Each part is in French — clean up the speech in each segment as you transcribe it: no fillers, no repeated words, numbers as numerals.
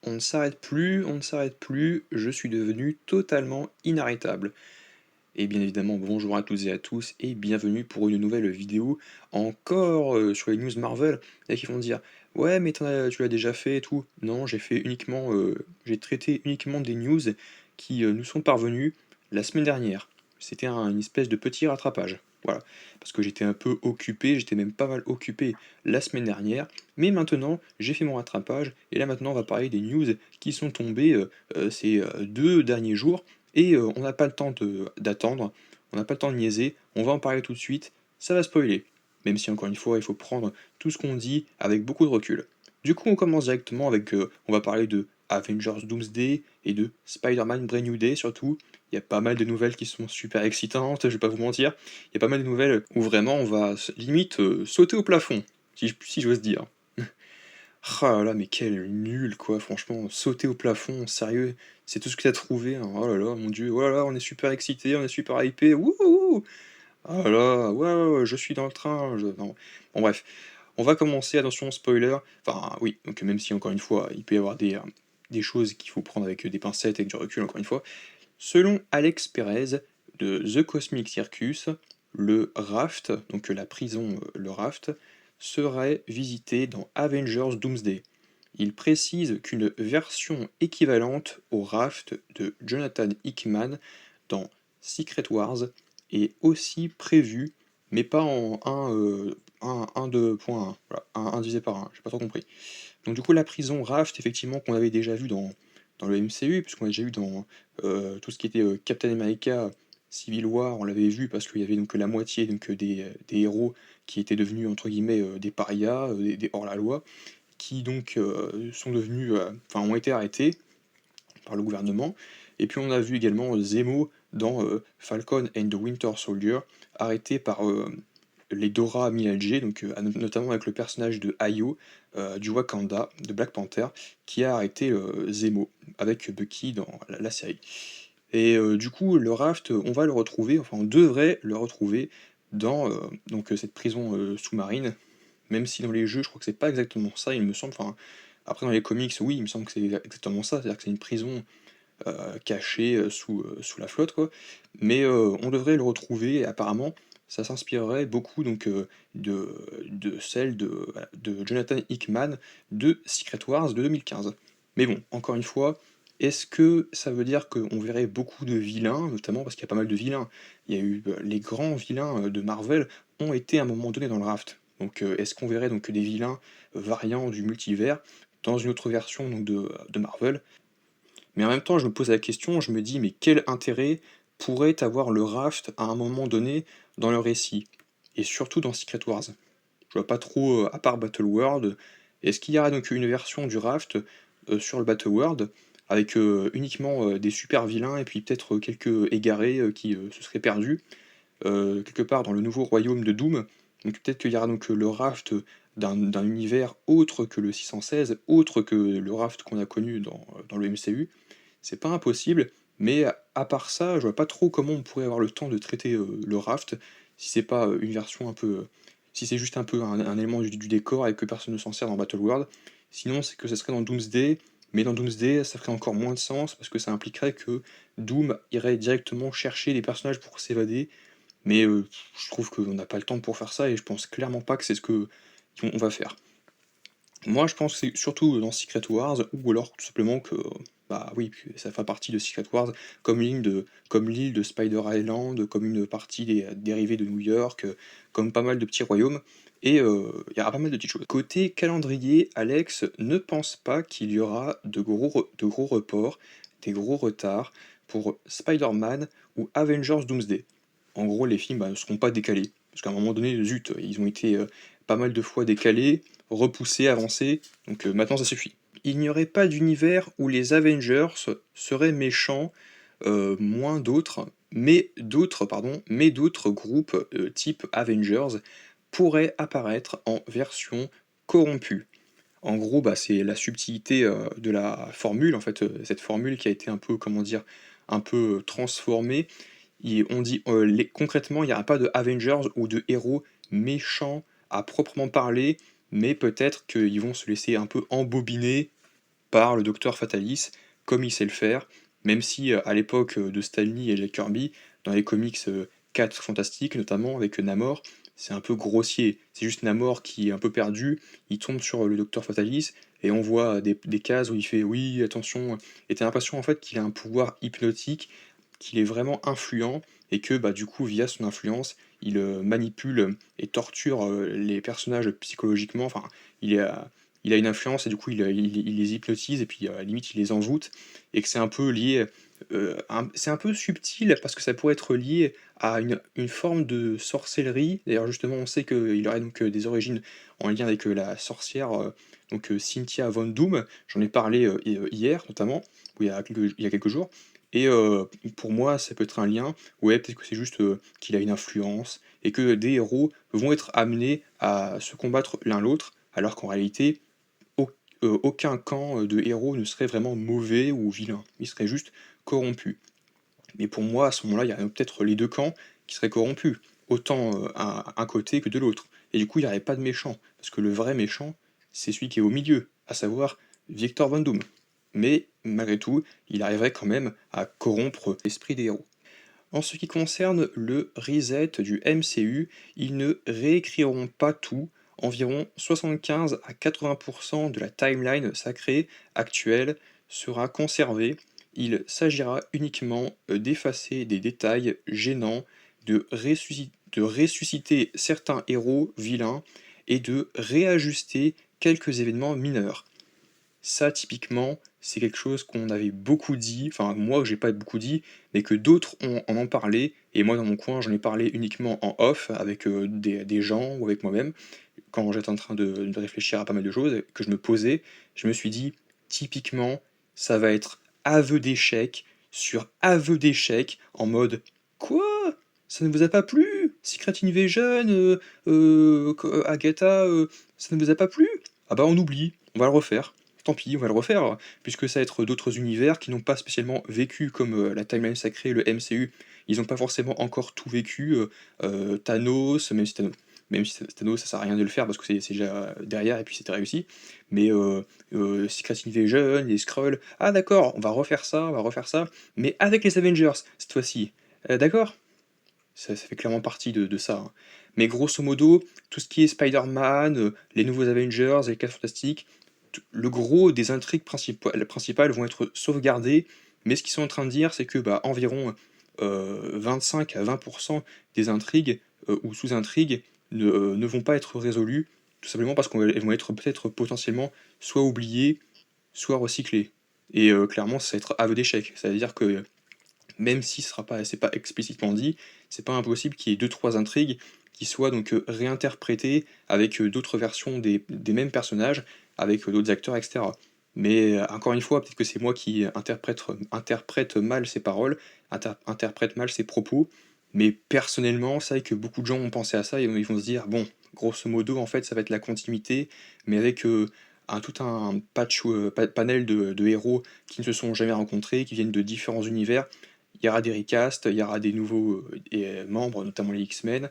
On ne s'arrête plus, on ne s'arrête plus, je suis devenu totalement inarrêtable. Et bien évidemment, bonjour à toutes et à tous et bienvenue pour une nouvelle vidéo encore sur les news Marvel. Il y en a qui vont dire ouais mais tu l'as déjà fait et tout. Non, j'ai traité uniquement des news qui nous sont parvenues la semaine dernière. C'était une espèce de petit rattrapage. Voilà. Parce que j'étais un peu occupé, j'étais même pas mal occupé la semaine dernière. Mais maintenant, j'ai fait mon rattrapage et là maintenant on va parler des news qui sont tombées ces 2 derniers jours et on n'a pas le temps d'attendre, on n'a pas le temps de niaiser, on va en parler tout de suite, ça va spoiler. Même si encore une fois, il faut prendre tout ce qu'on dit avec beaucoup de recul. Du coup, on commence directement avec, on va parler de Avengers Doomsday et de Spider-Man Brand New Day surtout. Il y a pas mal de nouvelles qui sont super excitantes, je vais pas vous mentir. Il y a pas mal de nouvelles où vraiment on va limite sauter au plafond, si j'ose dire. Ah là là, mais quel nul quoi, franchement, sauter au plafond, sérieux, c'est tout ce que t'as trouvé, hein. Oh là là, mon dieu, oh là là, on est super excités, on est super hypés, wouhou! Oh là là, ouais, ouais, ouais, je suis dans le train, non. Bon bref, on va commencer, attention, spoiler, enfin oui, donc même si encore une fois, il peut y avoir des choses qu'il faut prendre avec des pincettes et du recul, encore une fois. Selon Alex Perez de The Cosmic Circus, le Raft, donc la prison, le Raft, serait visité dans Avengers Doomsday. Il précise qu'une version équivalente au Raft de Jonathan Hickman dans Secret Wars est aussi prévue, mais pas en 1.2.1, voilà, 1 divisé par 1, j'ai pas trop compris. Donc du coup la prison Raft, effectivement, qu'on avait déjà vu dans le MCU, puisqu'on l'a déjà vu dans tout ce qui était Captain America Civil War, on l'avait vu parce qu'il y avait donc la moitié donc, des héros qui étaient devenus entre guillemets des parias, des hors-la-loi, qui donc sont devenus, enfin ont été arrêtés par le gouvernement. Et puis on a vu également Zemo dans Falcon and the Winter Soldier, arrêté par les Dora Milaje, donc notamment avec le personnage de Ayo du Wakanda, de Black Panther, qui a arrêté Zemo avec Bucky dans la série. Et du coup, le Raft, on va le retrouver, enfin on devrait le retrouver dans donc, cette prison sous-marine, même si dans les jeux, je crois que c'est pas exactement ça, il me semble. Enfin, après dans les comics, oui, il me semble que c'est exactement ça, c'est-à-dire que c'est une prison cachée sous la flotte, quoi. Mais on devrait le retrouver, et apparemment, ça s'inspirerait beaucoup donc de celle voilà, de Jonathan Hickman de Secret Wars de 2015. Mais bon, encore une fois, est-ce que ça veut dire qu'on verrait beaucoup de vilains, notamment parce qu'il y a pas mal de vilains. Il y a eu les grands vilains de Marvel ont été à un moment donné dans le raft. Donc est-ce qu'on verrait donc des vilains variants du multivers dans une autre version donc, de Marvel? Mais en même temps, je me pose la question, je me dis, mais quel intérêt pourrait avoir le raft à un moment donné dans le récit? Et surtout dans Secret Wars. Je vois pas trop, à part Battle World, est-ce qu'il y aura donc une version du raft sur le Battle World avec uniquement des super vilains et puis peut-être quelques égarés qui se seraient perdus quelque part dans le nouveau royaume de Doom. Donc peut-être qu'il y aura donc le raft d'un univers autre que le 616, autre que le raft qu'on a connu dans le MCU. C'est pas impossible, mais à part ça, je vois pas trop comment on pourrait avoir le temps de traiter le raft si c'est pas une version un peu. Si c'est juste un peu un élément du décor et que personne ne s'en sert dans Battle World. Sinon, c'est que ça serait dans Doomsday, mais dans Doomsday, ça ferait encore moins de sens parce que ça impliquerait que Doom irait directement chercher les personnages pour s'évader mais je trouve qu'on n'a pas le temps pour faire ça et je pense clairement pas que c'est ce que qu'on va faire. Moi, je pense que c'est surtout dans Secret Wars ou alors tout simplement que, bah, oui, que ça fait partie de Secret Wars comme l'île de Spider Island, comme une partie des dérivés de New York, comme pas mal de petits royaumes et il y aura pas mal de petites choses. Côté calendrier, Alex ne pense pas qu'il y aura de gros reports, des gros retards pour Spider-Man ou Avengers Doomsday. En gros, les films, bah, ne seront pas décalés. Parce qu'à un moment donné, zut, ils ont été pas mal de fois décalés, repoussés, avancés, donc maintenant ça suffit. Il n'y aurait pas d'univers où les Avengers seraient méchants, moins d'autres, mais d'autres groupes type Avengers pourraient apparaître en version corrompue. En gros, bah, c'est la subtilité de la formule, en fait, cette formule qui a été un peu, comment dire, un peu transformée on dit concrètement, il n'y aura pas de Avengers ou de héros méchants à proprement parler, mais peut-être qu'ils vont se laisser un peu embobiner par le Docteur Fatalis, comme il sait le faire, même si à l'époque de Stan Lee et Jack Kirby, dans les comics 4 Fantastiques notamment, avec Namor, c'est un peu grossier. C'est juste Namor qui est un peu perdu, il tombe sur le Docteur Fatalis, et on voit des cases où il fait oui, attention, et t'as l'impression en fait qu'il a un pouvoir hypnotique, qu'il est vraiment influent, et que bah, du coup, via son influence, il manipule et torture les personnages psychologiquement. Enfin, il, est, il a une influence et du coup, il les hypnotise et puis à la limite, il les envoûte. Et que c'est un peu lié. C'est un peu subtil parce que ça pourrait être lié à une forme de sorcellerie. D'ailleurs, justement, on sait qu'il aurait donc des origines en lien avec la sorcière Cynthia Von Doom. J'en ai parlé hier, notamment, ou il y a quelques jours. Et pour moi, ça peut être un lien. Ouais, peut-être que c'est juste qu'il a une influence et que des héros vont être amenés à se combattre l'un l'autre, alors qu'en réalité, aucun camp de héros ne serait vraiment mauvais ou vilain. Il serait juste corrompu. Mais pour moi, à ce moment-là, il y a peut-être les deux camps qui seraient corrompus, autant à un côté que de l'autre. Et du coup, il n'y aurait pas de méchant, parce que le vrai méchant, c'est celui qui est au milieu, à savoir Victor Von Doom. Mais malgré tout, il arriverait quand même à corrompre l'esprit des héros. En ce qui concerne le reset du MCU, ils ne réécriront pas tout. Environ 75 à 80% de la timeline sacrée actuelle sera conservée. Il s'agira uniquement d'effacer des détails gênants, de ressusciter certains héros vilains et de réajuster quelques événements mineurs. Ça, typiquement, c'est quelque chose qu'on avait beaucoup dit, enfin moi j'ai pas beaucoup dit, mais que d'autres en ont parlé, et moi dans mon coin j'en ai parlé uniquement en off avec des gens ou avec moi-même, quand j'étais en train de réfléchir à pas mal de choses, que je me posais, je me suis dit, typiquement, ça va être aveu d'échec sur aveu d'échec, en mode quoi? Ça ne vous a pas plu? Secret Invasion, Agatha, ça ne vous a pas plu? Ah bah on oublie, on va le refaire. Tant pis, on va le refaire, puisque ça va être d'autres univers qui n'ont pas spécialement vécu comme la timeline sacrée, le MCU. Ils n'ont pas forcément encore tout vécu. Thanos, même si Thanos, ça sert à rien de le faire parce que c'est déjà derrière et puis c'était réussi. Mais Secret Invasion, les Skrulls, ah d'accord, on va refaire ça, mais avec les Avengers cette fois-ci. D'accord? Ça fait clairement partie de ça, hein. Mais grosso modo, tout ce qui est Spider-Man, les nouveaux Avengers, les 4 Fantastiques, le gros des intrigues principales vont être sauvegardées, mais ce qu'ils sont en train de dire, c'est que bah, environ 25 à 20% des intrigues ou sous-intrigues ne vont pas être résolues, tout simplement parce qu'elles vont être peut-être potentiellement soit oubliées, soit recyclées. Et clairement, ça va être aveu d'échec. Ça veut dire que même si c'est pas explicitement dit, c'est pas impossible qu'il y ait deux trois intrigues qui soient donc réinterprétées avec d'autres versions des mêmes personnages, avec d'autres acteurs, etc. Mais encore une fois, peut-être que c'est moi qui interprète mal ces paroles, interprète mal ces propos, mais personnellement, c'est vrai que beaucoup de gens ont pensé à ça et ils vont se dire, bon, grosso modo, en fait, ça va être la continuité, mais avec tout un panel de héros qui ne se sont jamais rencontrés, qui viennent de différents univers. Il y aura des recasts, il y aura des nouveaux membres, notamment les X-Men,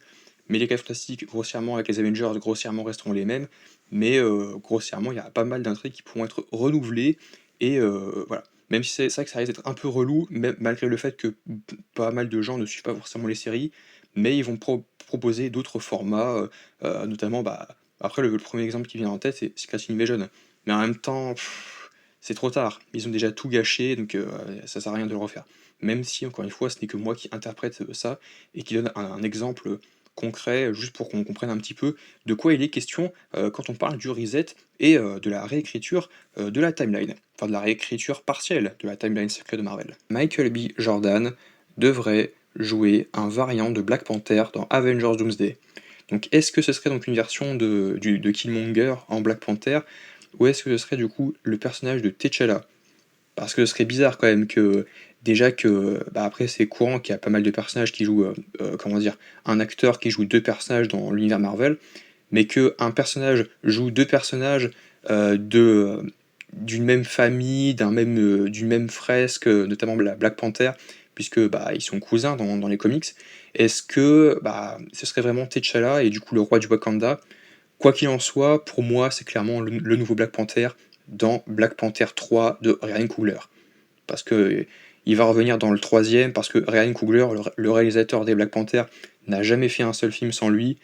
mais les 4 Fantastiques, grossièrement, avec les Avengers, grossièrement, resteront les mêmes, mais grossièrement, il y a pas mal d'intrigues qui pourront être renouvelées, et voilà. Même si c'est vrai que ça risque d'être un peu relou, même malgré le fait que pas mal de gens ne suivent pas forcément les séries, mais ils vont proposer d'autres formats, notamment, bah, après le premier exemple qui vient en tête, c'est Secret Invasion. Mais en même temps, c'est trop tard, ils ont déjà tout gâché, donc ça sert à rien de le refaire. Même si, encore une fois, ce n'est que moi qui interprète ça et qui donne un exemple concret, juste pour qu'on comprenne un petit peu de quoi il est question quand on parle du reset et de la réécriture de la timeline, enfin de la réécriture partielle de la timeline secrète de Marvel. Michael B. Jordan devrait jouer un variant de Black Panther dans Avengers Doomsday. Donc est-ce que ce serait donc une version de Killmonger en Black Panther, ou est-ce que ce serait du coup le personnage de T'Challa? Parce que ce serait bizarre quand même que déjà que bah après c'est courant qu'il y a pas mal de personnages qui jouent comment dire, un acteur qui joue deux personnages dans l'univers Marvel, mais que un personnage joue deux personnages d'une même famille, d'une même fresque, notamment la Black Panther, puisque bah ils sont cousins dans les comics. Est-ce que bah ce serait vraiment T'Challa et du coup le roi du Wakanda? Quoi qu'il en soit, pour moi c'est clairement le nouveau Black Panther dans Black Panther 3 de Ryan Coogler. Parce que il va revenir dans le troisième, parce que Ryan Coogler, le réalisateur des Black Panther, n'a jamais fait un seul film sans lui,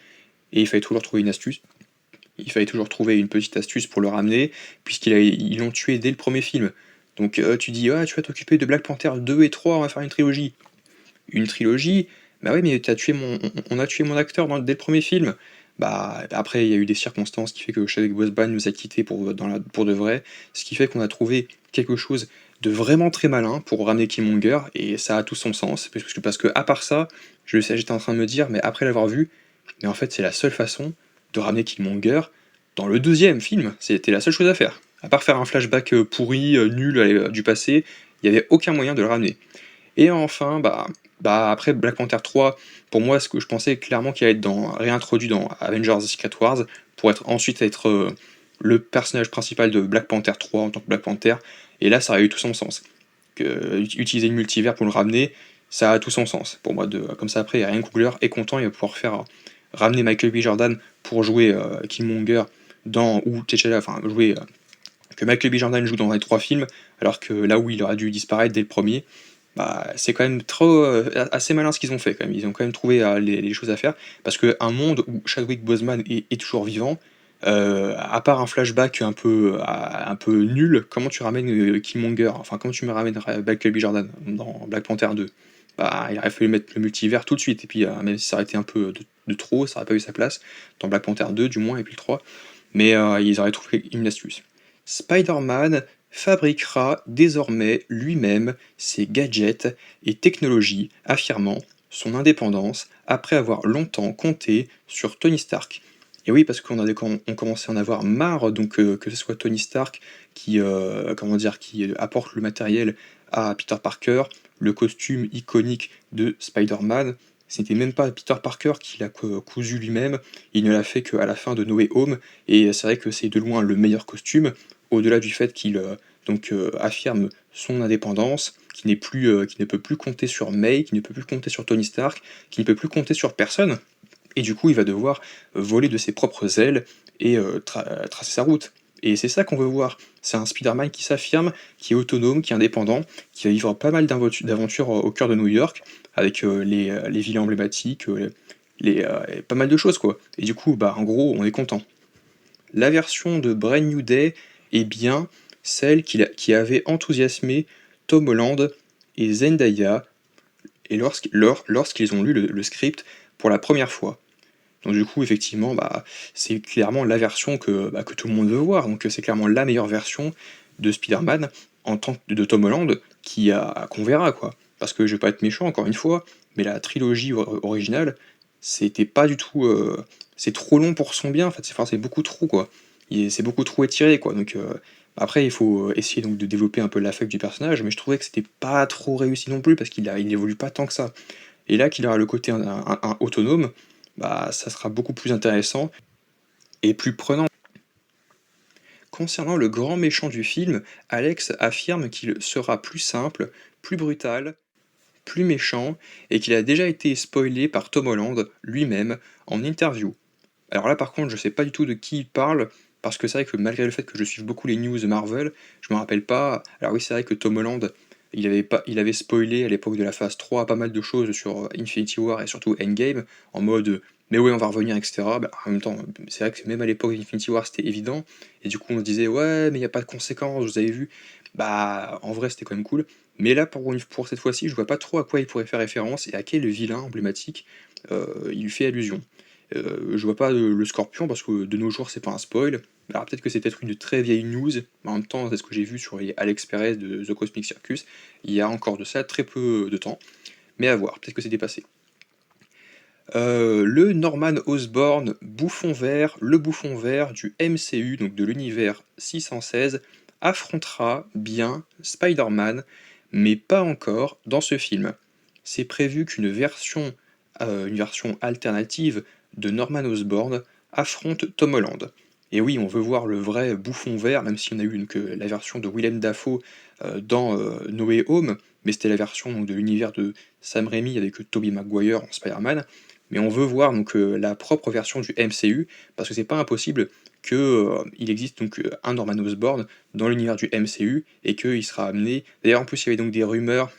et il fallait toujours trouver une astuce. Il fallait toujours trouver une petite astuce pour le ramener, puisqu'ils l'ont tué dès le premier film. Donc tu dis, ah, tu vas t'occuper de Black Panther 2 et 3, on va faire une trilogie. Une trilogie? Bah oui, mais on a tué mon acteur dès le premier film. Bah après, il y a eu des circonstances qui fait que Chadwick Boseman nous a quittés pour de vrai, ce qui fait qu'on a trouvé quelque chose de vraiment très malin pour ramener Killmonger, et ça a tout son sens, parce que à part ça, j'étais en train de me dire, mais après l'avoir vu, mais en fait c'est la seule façon de ramener Killmonger dans le deuxième film, c'était la seule chose à faire. À part faire un flashback pourri, nul du passé, il n'y avait aucun moyen de le ramener. Et enfin, après Black Panther 3, pour moi, ce que je pensais clairement qu'il allait être réintroduit dans Avengers Secret Wars, pour ensuite être le personnage principal de Black Panther 3 en tant que Black Panther, et là ça a eu tout son sens. Utiliser le multivers pour le ramener, ça a tout son sens. Pour moi, comme ça après, Ryan Coogler est content, il va pouvoir ramener Michael B. Jordan pour jouer Killmonger ou T'Challa, enfin jouer que Michael B. Jordan joue dans les 3 films, alors que là où il aurait dû disparaître dès le premier, c'est quand même assez malin ce qu'ils ont fait quand même. Ils ont quand même trouvé les choses à faire, parce qu'un monde où Chadwick Boseman est toujours vivant, à part un flashback un peu nul, comment tu ramènes Killmonger, enfin comment tu me ramènes Michael B. Jordan dans Black Panther 2? Il aurait fallu mettre le multivers tout de suite, et puis même si ça aurait été un peu de trop, ça aurait pas eu sa place, dans Black Panther 2 du moins, et puis le 3, mais ils auraient trouvé une astuce. Spider-Man fabriquera désormais lui-même ses gadgets et technologies, affirmant son indépendance après avoir longtemps compté sur Tony Stark. Et oui, parce on commençait à en avoir marre, donc que ce soit Tony Stark qui apporte le matériel à Peter Parker, le costume iconique de Spider-Man. Ce n'était même pas Peter Parker qui l'a cousu lui-même, il ne l'a fait qu'à la fin de No Way Home, et c'est vrai que c'est de loin le meilleur costume, au-delà du fait qu'il affirme son indépendance, qui ne peut plus compter sur May, qui ne peut plus compter sur Tony Stark, qui ne peut plus compter sur personne, et du coup il va devoir voler de ses propres ailes et tracer sa route. Et c'est ça qu'on veut voir, c'est un Spider-Man qui s'affirme, qui est autonome, qui est indépendant, qui va vivre pas mal d'aventures au cœur de New York, avec les villes emblématiques, pas mal de choses quoi. Et du coup, en gros, on est content. La version de Brand New Day est bien celle qui avait enthousiasmé Tom Holland et Zendaya et lorsqu'ils ont lu le script pour la première fois. Donc du coup, effectivement, c'est clairement la version que tout le monde veut voir. Donc c'est clairement la meilleure version de Spider-Man en tant que de Tom Holland qu'on verra quoi. Parce que je vais pas être méchant encore une fois, mais la trilogie originale, c'était pas du tout. C'est trop long pour son bien. En fait, c'est beaucoup trop quoi. C'est beaucoup trop étiré quoi. Donc après, il faut essayer donc de développer un peu l'affect du personnage, mais je trouvais que c'était pas trop réussi non plus parce il évolue pas tant que ça. Et là, qu'il aura le côté un autonome, ça sera beaucoup plus intéressant et plus prenant. Concernant le grand méchant du film, Alex affirme qu'il sera plus simple, plus brutal, plus méchant, et qu'il a déjà été spoilé par Tom Holland lui-même en interview. Alors là par contre je sais pas du tout de qui il parle, parce que c'est vrai que malgré le fait que je suive beaucoup les news Marvel, je me rappelle pas. Alors oui, c'est vrai que Tom Holland, il avait spoilé à l'époque de la phase 3 pas mal de choses sur Infinity War et surtout Endgame, en mode mais ouais on va revenir, etc. En même temps, c'est vrai que même à l'époque d'Infinity War c'était évident, et du coup on se disait ouais mais il n'y a pas de conséquences, vous avez vu. En vrai c'était quand même cool. Mais là pour cette fois-ci je vois pas trop à quoi il pourrait faire référence et à quel vilain emblématique il fait allusion. Je vois pas le Scorpion parce que de nos jours c'est pas un spoil. Alors peut-être que c'est peut-être une très vieille news, mais en même temps c'est ce que j'ai vu sur les Alex Perez de The Cosmic Circus, il y a encore de ça très peu de temps, mais à voir, peut-être que c'est dépassé. Le Norman Osborn le bouffon vert du MCU, donc de l'univers 616, affrontera bien Spider-Man, mais pas encore dans ce film. C'est prévu une version alternative de Norman Osborn affronte Tom Holland. Et oui, on veut voir le vrai bouffon vert, même si on a eu la version de Willem Dafoe dans No Way Home, mais c'était la version donc, de l'univers de Sam Raimi avec Tobey Maguire en Spider-Man. Mais on veut voir donc la propre version du MCU, parce que c'est pas impossible que, il existe donc, un Norman Osborn dans l'univers du MCU et qu'il sera amené d'ailleurs en plus il y avait donc des rumeurs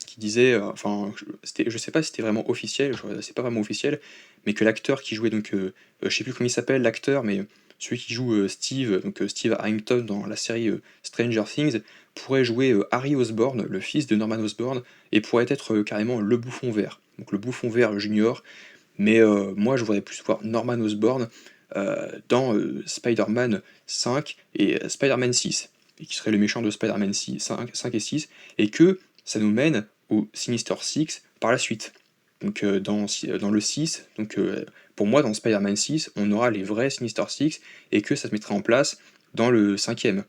qui disaient, enfin je sais pas si c'était vraiment officiel, c'est pas vraiment officiel, mais que l'acteur qui jouait donc, je sais plus comment il s'appelle l'acteur, mais celui qui joue, Steve, donc, Steve Harrington dans la série, Stranger Things, pourrait jouer, Harry Osborn, le fils de Norman Osborn et pourrait être, carrément le Bouffon Vert. Donc le Bouffon Vert junior, mais moi je voudrais plus voir Norman Osborn, dans, Spider-Man 5 et Spider-Man 6 et qui serait le méchant de Spider-Man 6 5 et 6 et que ça nous mène au Sinister Six par la suite. Donc, dans le 6, donc, pour moi dans Spider-Man 6, on aura les vrais Sinister Six et que ça se mettra en place dans le 5e.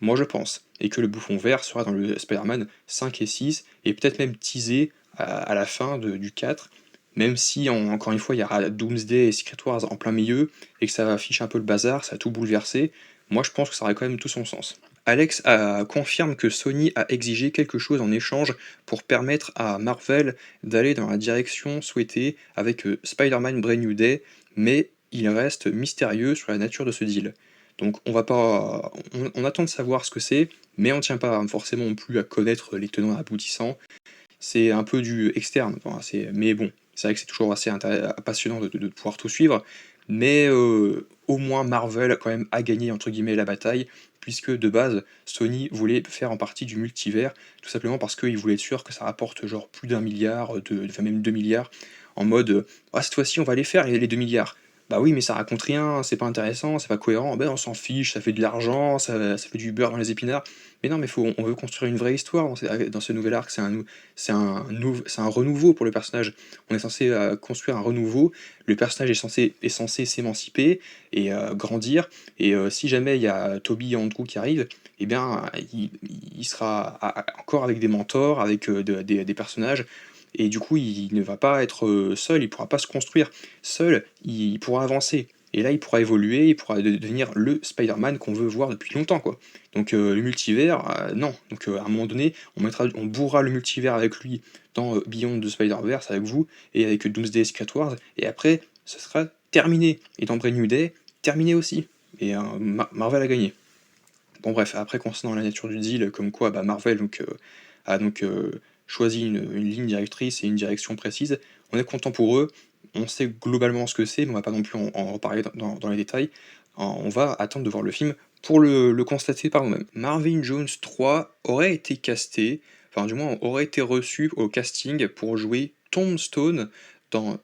Moi je pense. Et que le Bouffon Vert sera dans le Spider-Man 5 et 6 et peut-être même teasé à la fin du 4, même si encore une fois il y aura Doomsday et Secret Wars en plein milieu et que ça affiche un peu le bazar, ça a tout bouleversé, moi je pense que ça aurait quand même tout son sens. Alex confirme que Sony a exigé quelque chose en échange pour permettre à Marvel d'aller dans la direction souhaitée avec Spider-Man Brand New Day, mais il reste mystérieux sur la nature de ce deal. Donc on va pas, on attend de savoir ce que c'est, mais on tient pas forcément non plus à connaître les tenants et aboutissants. C'est un peu du externe, enfin, mais bon, c'est vrai que c'est toujours assez passionnant de pouvoir tout suivre, mais au moins Marvel quand même a gagné entre guillemets la bataille, puisque de base Sony voulait faire en partie du multivers, tout simplement parce qu'il voulait être sûr que ça rapporte genre plus d'1 milliard, enfin même 2 milliards, en mode ah cette fois-ci on va les faire les 2 milliards. Bah oui mais ça raconte rien, c'est pas intéressant, c'est pas cohérent, ben on s'en fiche, ça fait de l'argent, ça fait du beurre dans les épinards. Mais non mais on veut construire une vraie histoire dans ce nouvel arc, c'est un renouveau pour le personnage. On est censé construire un renouveau. Le personnage est censé s'émanciper et grandir. Et si jamais il y a Toby et Andrew qui arrivent, eh bien, il sera encore avec des mentors, avec des personnages. Et du coup, il ne va pas être seul, il pourra pas se construire. Seul, il pourra avancer. Et là, il pourra évoluer, il pourra devenir le Spider-Man qu'on veut voir depuis longtemps, quoi. Donc le multivers, non. Donc à un moment donné, on bourrera le multivers avec lui dans Beyond the Spider-Verse avec vous, et avec Doomsday et Secret Wars, et après, ce sera terminé. Et dans Brand New Day, terminé aussi. Et Marvel a gagné. Bon bref, après concernant la nature du deal, comme quoi bah, Marvel a donc choisi une ligne directrice et une direction précise, on est content pour eux, on sait globalement ce que c'est, mais on va pas non plus en reparler dans les détails. On va attendre de voir le film pour le constater par nous-mêmes. Marvin Jones 3 aurait été casté, enfin du moins aurait été reçu au casting pour jouer Tombstone dans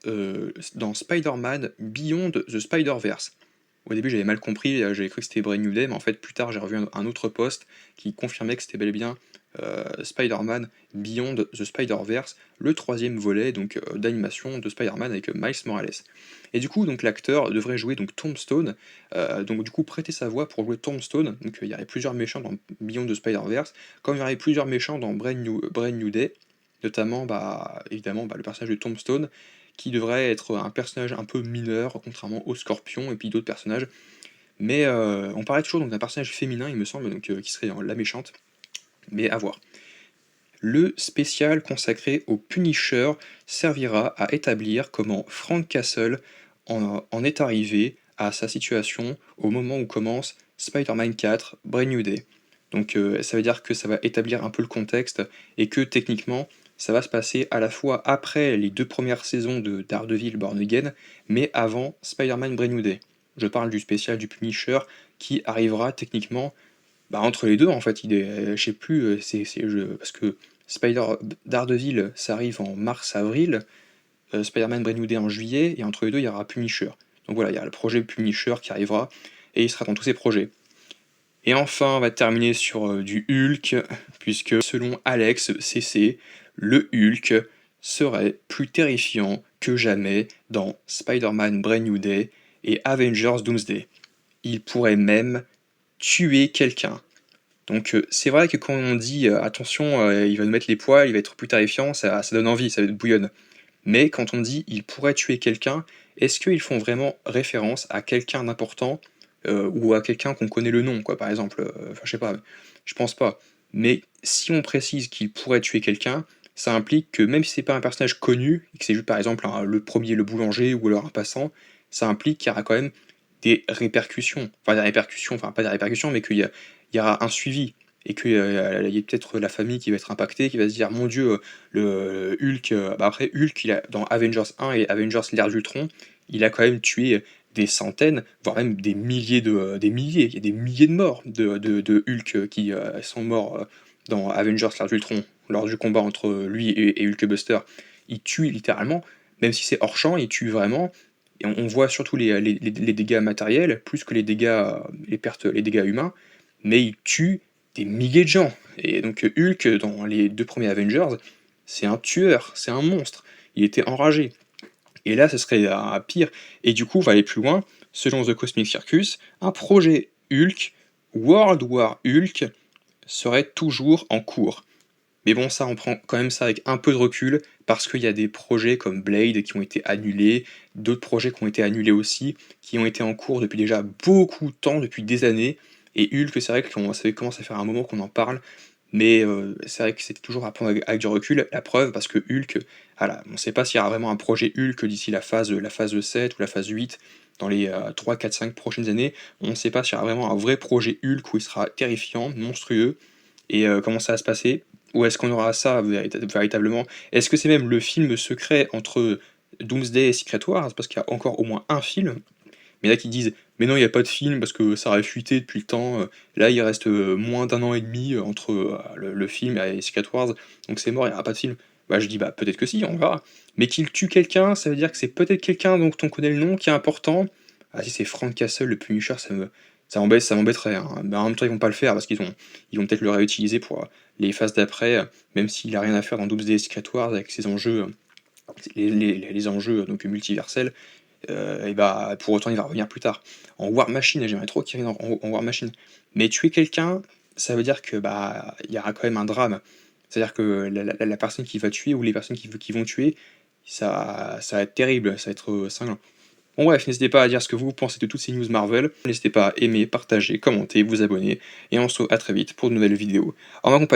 Spider-Man Beyond the Spider-Verse. Au début, j'avais mal compris, j'avais cru que c'était Brand New Day, mais en fait, plus tard, j'ai revu un autre post qui confirmait que c'était bel et bien Spider-Man Beyond the Spider-Verse, le troisième volet donc d'animation de Spider-Man avec Miles Morales. Et du coup, donc l'acteur devrait jouer donc Tombstone, donc du coup prêter sa voix pour jouer Tombstone. Donc il y aurait plusieurs méchants dans Beyond the Spider-Verse, comme il y aurait plusieurs méchants dans Brand New Day, notamment bah, évidemment bah, le personnage de Tombstone, qui devrait être un personnage un peu mineur, contrairement au Scorpion et puis d'autres personnages. Mais on parlait toujours donc d'un personnage féminin, il me semble, donc, qui serait la méchante, mais à voir. Le spécial consacré au Punisher servira à établir comment Frank Castle en est arrivé à sa situation au moment où commence Spider-Man 4 Brand New Day. Donc ça veut dire que ça va établir un peu le contexte et que techniquement ça va se passer à la fois après les 2 premières saisons de Daredevil Born Again, mais avant Spider-Man Brand New Day. Je parle du spécial du Punisher qui arrivera techniquement bah, entre les deux en fait. Je sais plus, parce que Daredevil ça arrive en mars-avril, Spider-Man Brand New Day en juillet, et entre les deux il y aura Punisher. Donc voilà, il y a le projet Punisher qui arrivera, et il sera dans tous ces projets. Et enfin, on va terminer sur du Hulk, puisque selon Alex CC, le Hulk serait plus terrifiant que jamais dans Spider-Man Brand New Day et Avengers Doomsday. Il pourrait même tuer quelqu'un. Donc c'est vrai que quand on dit attention, il va nous mettre les poils, il va être plus terrifiant, ça donne envie, ça bouillonne. Mais quand on dit il pourrait tuer quelqu'un, est-ce qu'ils font vraiment référence à quelqu'un d'important ou à quelqu'un qu'on connaît le nom, quoi, par exemple enfin, je sais pas, je pense pas. Mais si on précise qu'il pourrait tuer quelqu'un, ça implique que même si c'est pas un personnage connu, et que c'est juste par exemple le premier, le boulanger ou alors un passant, ça implique qu'il y aura quand même des répercussions. Enfin des répercussions, enfin pas des répercussions, mais qu'il y aura un suivi et qu'il y a peut-être la famille qui va être impactée, qui va se dire: «Mon Dieu, le Hulk», bah, après Hulk, il a dans Avengers 1 et Avengers: l'Ère d'Ultron, il a quand même tué des centaines, voire même des milliers, il y a des milliers de morts de Hulk, qui, sont morts, dans Avengers: l'Ère d'Ultron, lors du combat entre lui et Hulkbuster. Il tue littéralement, même si c'est hors champ, il tue vraiment et on voit surtout les dégâts matériels, plus que les dégâts, les dégâts humains, mais il tue des milliers de gens et donc Hulk, dans les 2 premiers Avengers, c'est un tueur, c'est un monstre. Il était enragé et là, ce serait un pire et du coup, on va aller plus loin. Selon The Cosmic Circus, un projet Hulk, World War Hulk, serait toujours en cours. Mais bon, ça, on prend quand même ça avec un peu de recul, parce qu'il y a des projets comme Blade qui ont été annulés, d'autres projets qui ont été annulés aussi, qui ont été en cours depuis déjà beaucoup de temps, depuis des années. Et Hulk, c'est vrai que ça commence à faire un moment qu'on en parle, mais c'est vrai que c'est toujours à prendre avec du recul. La preuve, parce que Hulk, voilà, on ne sait pas s'il y aura vraiment un projet Hulk d'ici la phase 7 ou la phase 8, dans les 3, 4, 5 prochaines années. On ne sait pas s'il y aura vraiment un vrai projet Hulk où il sera terrifiant, monstrueux, et comment ça va se passer? Ou est-ce qu'on aura ça véritablement? Est-ce que c'est même le film secret entre Doomsday et Secret Wars? Parce qu'il y a encore au moins un film, mais là qui disent: «Mais non, il y a pas de film parce que ça aurait fuité depuis le temps, là il reste, moins d'1 an et demi entre, le film et Secret Wars, donc c'est mort, il y aura pas de film». Bah, je dis: «Bah, peut-être que si, on verra». Mais qu'il tue quelqu'un, ça veut dire que c'est peut-être quelqu'un dont on connaît le nom, qui est important. Ah, si c'est Frank Castle, le Punisher, ça m'embêterait, hein, mais en même temps, ils vont pas le faire parce ils vont peut-être le réutiliser pour, les phases d'après, même s'il a rien à faire dans Doomsday et Secret Wars avec ses enjeux, les enjeux, donc multiversels, et bah, pour autant, il va revenir plus tard. En War Machine, j'aimerais trop qu'il revienne en War Machine. Mais tuer quelqu'un, ça veut dire que, bah, il y aura quand même un drame. C'est-à-dire que la personne qui va tuer ou les personnes qui vont tuer, ça va être terrible, ça va être, cinglant. Bon bref, n'hésitez pas à dire ce que vous pensez de toutes ces news Marvel. N'hésitez pas à aimer, partager, commenter, vous abonner, et on se retrouve à très vite pour de nouvelles vidéos. En ma compa